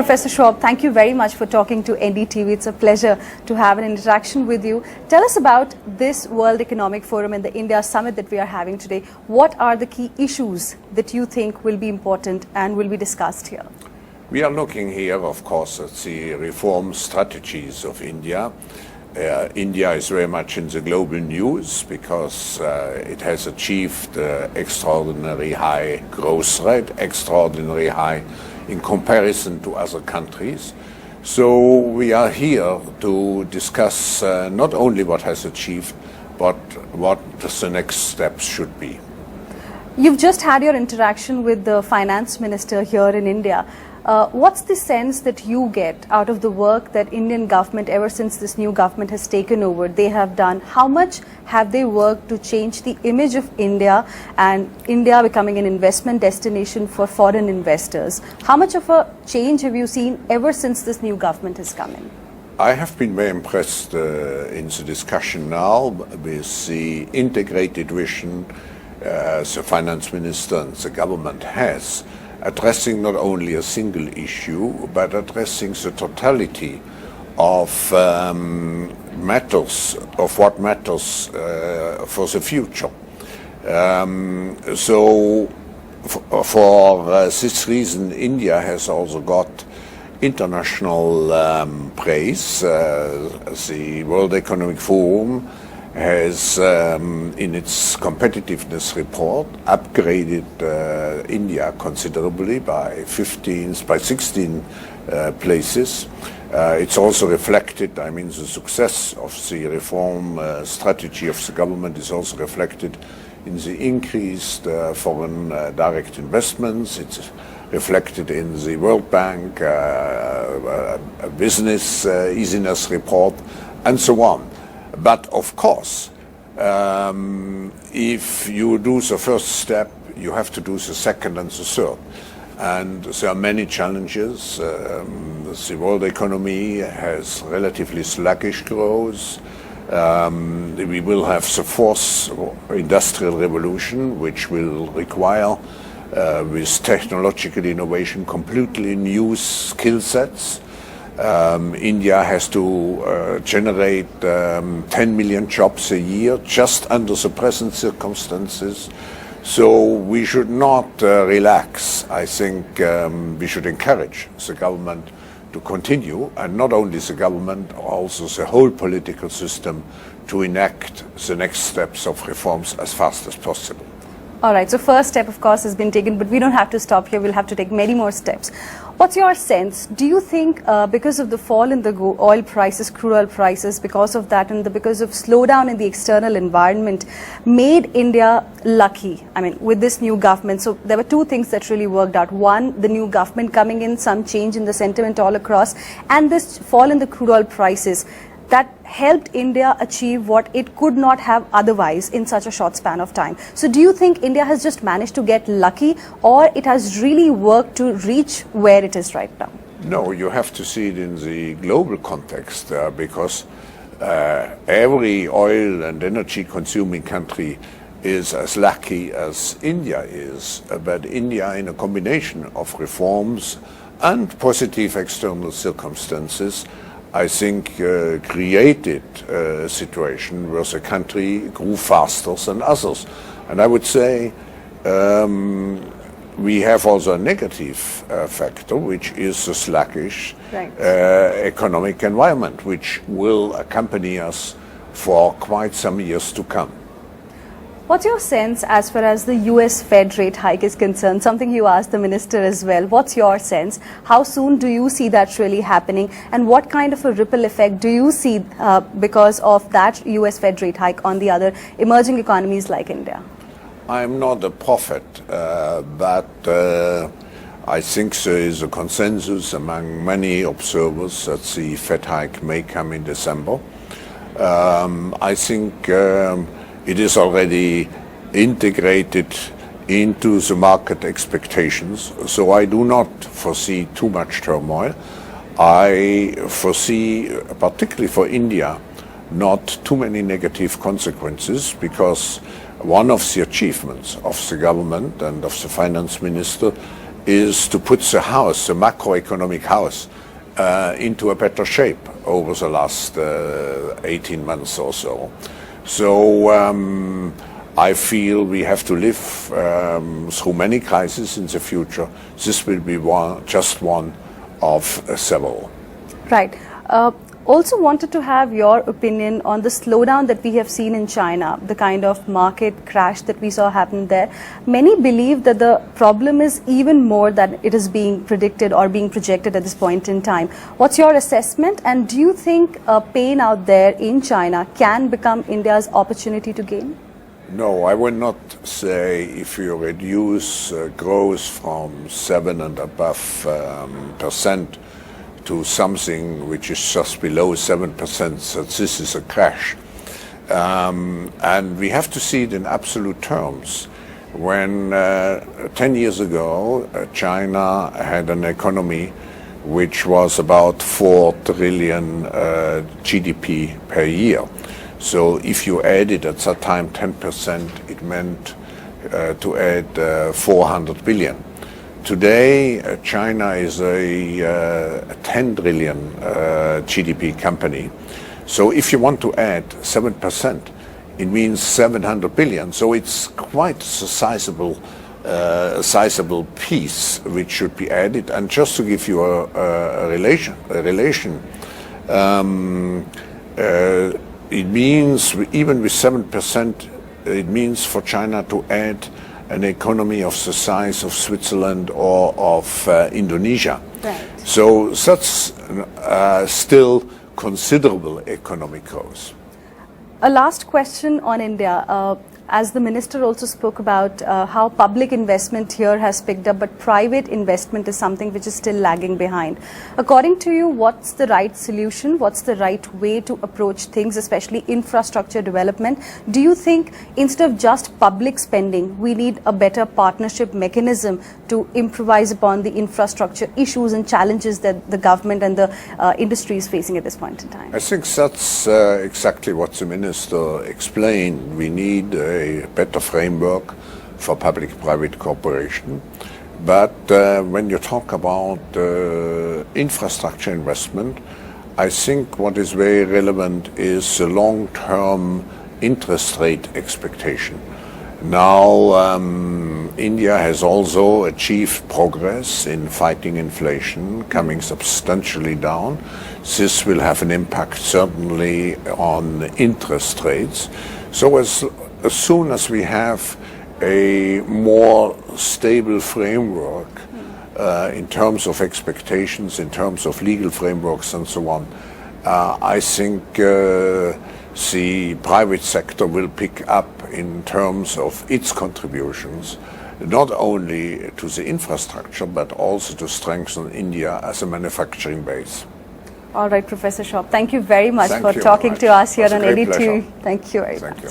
Professor Schwab, thank you very much for talking to NDTV. It's a pleasure to have an interaction with you. Tell us about this World Economic Forum and the India Summit that we are having today. What are the key issues that you think will be important and will be discussed here? We are looking here, of course, at the reform strategies of India. India is very much in the global news because it has achieved extraordinary high growth rate, extraordinarily high in comparison to other countries. So we are here to discuss not only what has achieved, but what the next steps should be. You've just had your interaction with the finance minister here in India. What's the sense that you get out of the work that Indian government, ever since this new government has taken over, they have done? How much have they worked to change the image of India and India becoming an investment destination for foreign investors? How much of a change have you seen ever since this new government has come in? I have been very impressed in the discussion now with the integrated vision the finance minister and the government has, addressing not only a single issue, but addressing the totality of matters, of what matters for the future. So for this reason, India has also got international praise. The World Economic Forum has, in its competitiveness report, upgraded India considerably by 16 places. It's also reflected, the success of the reform strategy of the government is also reflected in the increased foreign direct investments. It's reflected in the World Bank business easiness report, and so on. But of course, if you do the first step, you have to do the second and the third. And there are many challenges. The world economy has relatively sluggish growth. We will have the fourth industrial revolution, which will require, with technological innovation, completely new skill sets. India has to generate 10 million jobs a year just under the present circumstances. So we should not relax. I think we should encourage the government to continue, and not only the government, also the whole political system, to enact the next steps of reforms as fast as possible. All right, so first step, of course, has been taken, but we don't have to stop here. We'll have to take many more steps. What's your sense? Do you think because of the fall in the oil prices, crude oil prices, because of that and because of slowdown in the external environment, made India lucky? With this new government. So there were two things that really worked out. One, the new government coming in, some change in the sentiment all across, and this fall in the crude oil prices that helped India achieve what it could not have otherwise in such a short span of time. So do you think India has just managed to get lucky, or it has really worked to reach where it is right now? No, you have to see it in the global context because every oil and energy consuming country is as lucky as India is, but India, in a combination of reforms and positive external circumstances, I think created a situation where the country grew faster than others. And I would say we have also a negative factor, which is the sluggish economic environment, which will accompany us for quite some years to come. What's your sense as far as the US Fed rate hike is concerned? Something you asked the minister as well. What's your sense? How soon do you see that really happening? And what kind of a ripple effect do you see because of that US Fed rate hike on the other emerging economies like India? I'm not a prophet, but I think there is a consensus among many observers that the Fed hike may come in December. I think it is already integrated into the market expectations, so I do not foresee too much turmoil. I foresee, particularly for India, not too many negative consequences, because one of the achievements of the government and of the finance minister is to put the house, the macroeconomic house, into a better shape over the last 18 months or so. So I feel we have to live through many crises in the future. This will be just one of several. Right. Also wanted to have your opinion on the slowdown that we have seen in China, the kind of market crash that we saw happen there. Many believe that the problem is even more than it is being predicted or being projected at this point in time. What's your assessment, and do you think pain out there in China can become India's opportunity to gain? No, I would not say if you reduce growth from 7 and above percent to something which is just below 7%, that this is a crash. And we have to see it in absolute terms. When 10 years ago, China had an economy which was about 4 trillion GDP per year. So if you added at that time 10%, it meant to add 400 billion. Today, China is a 10 trillion GDP company. So if you want to add 7%, it means 700 billion. So it's quite a sizable piece which should be added. And just to give you a relation, it means even with 7%, it means for China to add an economy of the size of Switzerland or of Indonesia. Right. So that's still considerable economic growth. A last question on India. As the minister also spoke about how public investment here has picked up, but private investment is something which is still lagging behind. According to you, what's the right solution? What's the right way to approach things, especially infrastructure development? Do you think instead of just public spending, we need a better partnership mechanism to improvise upon the infrastructure issues and challenges that the government and the industry is facing at this point in time? I think that's exactly what the minister explained. We need a better framework for public-private cooperation. But when you talk about infrastructure investment, I think what is very relevant is the long-term interest rate expectation. Now, India has also achieved progress in fighting inflation, coming substantially down. This will have an impact certainly on interest rates. So as soon as we have a more stable framework in terms of expectations, in terms of legal frameworks and so on, I think the private sector will pick up in terms of its contributions, not only to the infrastructure, but also to strengthen India as a manufacturing base. All right, Professor Schwab, thank you very much for talking to us here on NDTV. Thank you very much.